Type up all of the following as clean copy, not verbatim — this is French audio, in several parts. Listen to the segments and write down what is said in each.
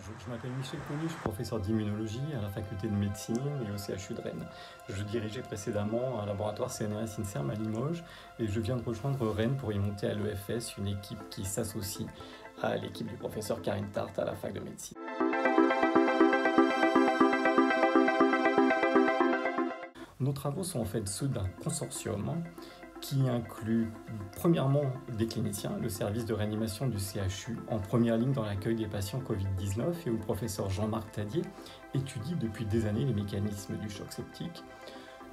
Je m'appelle Michel Connu, je suis professeur d'immunologie à la faculté de médecine et au CHU de Rennes. Je dirigeais précédemment un laboratoire CNRS INSERM à Limoges et je viens de rejoindre Rennes pour y monter à l'EFS une équipe qui s'associe à l'équipe du professeur Karine Tart à la fac de médecine. Nos travaux sont en fait ceux d'un consortium qui inclut premièrement des cliniciens, le service de réanimation du CHU, en première ligne dans l'accueil des patients Covid-19 et où le professeur Jean-Marc Tadier étudie depuis des années les mécanismes du choc septique.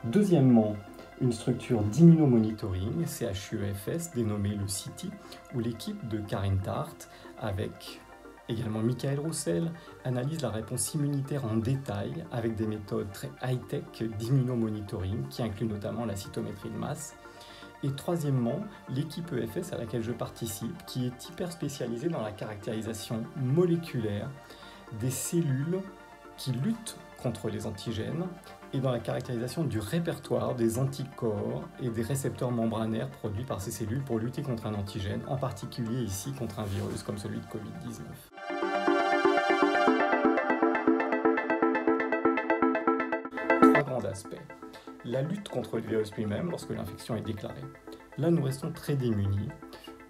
Deuxièmement, une structure d'immunomonitoring, CHU-EFS, dénommée le CITI, où l'équipe de Karine Tart, avec également Michael Roussel, analyse la réponse immunitaire en détail avec des méthodes très high-tech d'immunomonitoring qui incluent notamment la cytométrie de masse. Et troisièmement, l'équipe EFS à laquelle je participe, qui est hyper spécialisée dans la caractérisation moléculaire des cellules qui luttent contre les antigènes et dans la caractérisation du répertoire des anticorps et des récepteurs membranaires produits par ces cellules pour lutter contre un antigène, en particulier ici contre un virus comme celui de Covid-19. Trois grands aspects. La lutte contre le virus lui-même lorsque l'infection est déclarée. Là, nous restons très démunis.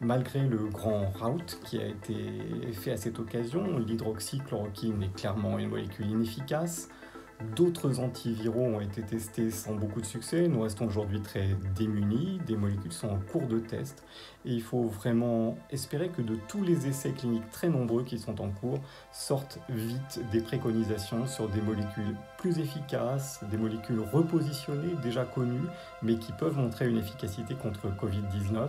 Malgré le grand rout qui a été fait à cette occasion, l'hydroxychloroquine est clairement une molécule inefficace. D'autres antiviraux ont été testés sans beaucoup de succès. Nous restons aujourd'hui très démunis. Des molécules sont en cours de test. Et il faut vraiment espérer que de tous les essais cliniques très nombreux qui sont en cours, sortent vite des préconisations sur des molécules plus efficaces, des molécules repositionnées, déjà connues, mais qui peuvent montrer une efficacité contre Covid-19.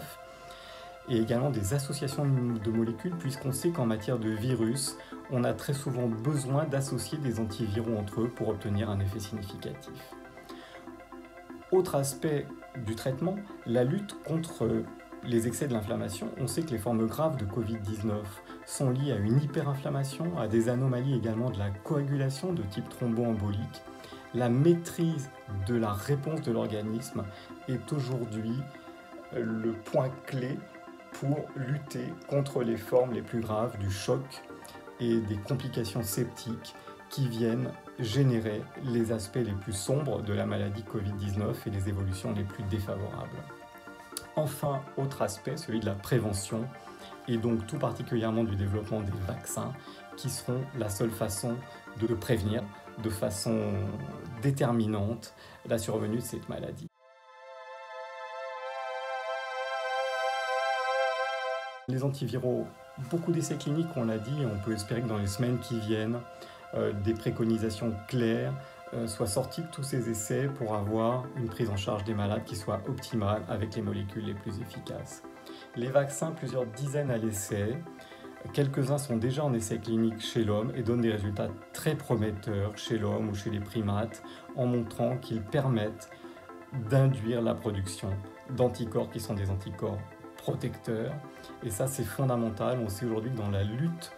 Et également des associations de molécules, puisqu'on sait qu'en matière de virus, on a très souvent besoin d'associer des antiviraux entre eux pour obtenir un effet significatif. Autre aspect du traitement, la lutte contre les excès de l'inflammation. On sait que les formes graves de Covid-19 sont liées à une hyperinflammation, à des anomalies également de la coagulation de type thromboembolique. La maîtrise de la réponse de l'organisme est aujourd'hui le point clé pour lutter contre les formes les plus graves du choc et des complications septiques qui viennent générer les aspects les plus sombres de la maladie Covid-19 et les évolutions les plus défavorables. Enfin, autre aspect, celui de la prévention, et donc tout particulièrement du développement des vaccins, qui seront la seule façon de prévenir de façon déterminante la survenue de cette maladie. Les antiviraux, beaucoup d'essais cliniques, on l'a dit, et on peut espérer que dans les semaines qui viennent, des préconisations claires soient sorties de tous ces essais pour avoir une prise en charge des malades qui soit optimale avec les molécules les plus efficaces. Les vaccins, plusieurs dizaines à l'essai, quelques-uns sont déjà en essai clinique chez l'homme et donnent des résultats très prometteurs chez l'homme ou chez les primates en montrant qu'ils permettent d'induire la production d'anticorps qui sont des anticorps protecteurs. Et ça, c'est fondamental. On sait aujourd'hui que dans la lutte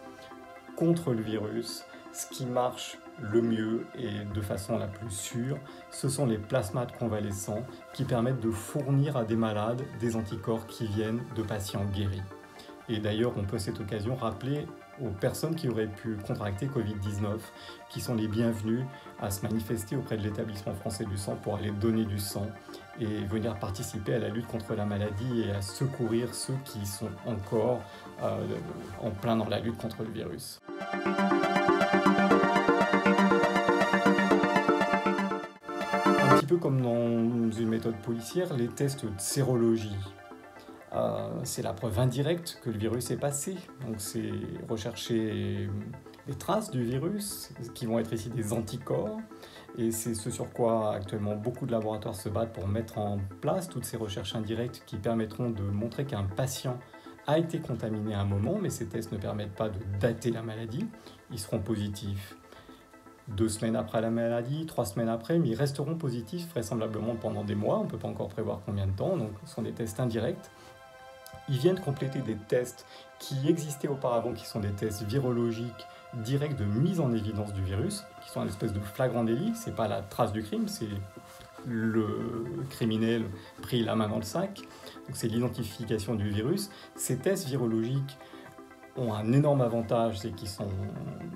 contre le virus, ce qui marche le mieux et de façon la plus sûre, ce sont les plasmates convalescents qui permettent de fournir à des malades des anticorps qui viennent de patients guéris. Et d'ailleurs, on peut à cette occasion rappeler aux personnes qui auraient pu contracter Covid-19 qui sont les bienvenus à se manifester auprès de l'établissement français du sang pour aller donner du sang et venir participer à la lutte contre la maladie et à secourir ceux qui sont encore en plein dans la lutte contre le virus. Un petit peu comme dans une méthode policière, les tests de sérologie. C'est la preuve indirecte que le virus est passé. Donc c'est rechercher les traces du virus, qui vont être ici des anticorps. Et c'est ce sur quoi actuellement beaucoup de laboratoires se battent pour mettre en place toutes ces recherches indirectes qui permettront de montrer qu'un patient a été contaminé à un moment, mais ces tests ne permettent pas de dater la maladie. Ils seront positifs 2 semaines après la maladie, 3 semaines après, mais ils resteront positifs vraisemblablement pendant des mois. On ne peut pas encore prévoir combien de temps, donc ce sont des tests indirects. Ils viennent compléter des tests qui existaient auparavant, qui sont des tests virologiques directs de mise en évidence du virus, qui sont une espèce de flagrant délit. Ce n'est pas la trace du crime, c'est le criminel pris la main dans le sac. Donc c'est l'identification du virus. Ces tests virologiques ont un énorme avantage, c'est qu'ils sont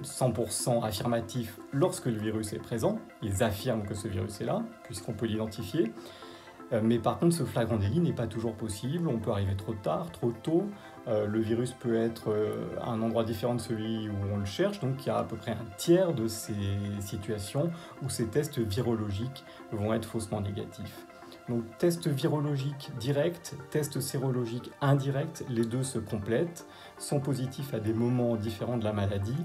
100% affirmatifs lorsque le virus est présent. Ils affirment que ce virus est là, puisqu'on peut l'identifier. Mais par contre, ce flagrant délit n'est pas toujours possible. On peut arriver trop tard, trop tôt. Le virus peut être à un endroit différent de celui où on le cherche. Donc il y a à peu près un tiers de ces situations où ces tests virologiques vont être faussement négatifs. Donc test virologique direct, test sérologique indirect, les deux se complètent, sont positifs à des moments différents de la maladie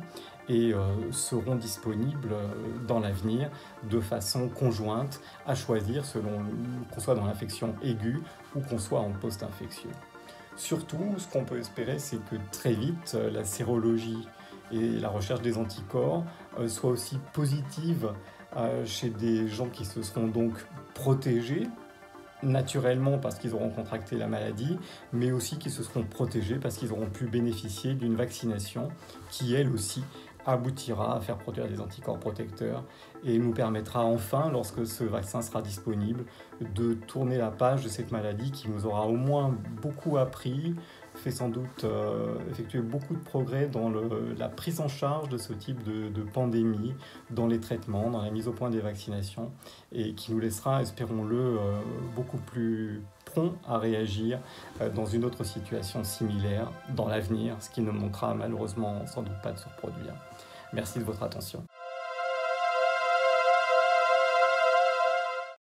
et seront disponibles dans l'avenir de façon conjointe à choisir selon qu'on soit dans l'infection aiguë ou qu'on soit en post-infectieux. Surtout, ce qu'on peut espérer, c'est que très vite, la sérologie et la recherche des anticorps soient aussi positives chez des gens qui se seront donc protégés naturellement parce qu'ils auront contracté la maladie, mais aussi qui se seront protégés parce qu'ils auront pu bénéficier d'une vaccination qui, elle aussi, aboutira à faire produire des anticorps protecteurs et nous permettra enfin, lorsque ce vaccin sera disponible, de tourner la page de cette maladie qui nous aura au moins beaucoup appris, fait sans doute effectuer beaucoup de progrès dans la prise en charge de ce type de pandémie, dans les traitements, dans la mise au point des vaccinations, et qui nous laissera, espérons-le, beaucoup plus prompt à réagir dans une autre situation similaire dans l'avenir, ce qui ne manquera malheureusement sans doute pas de se reproduire. Merci de votre attention.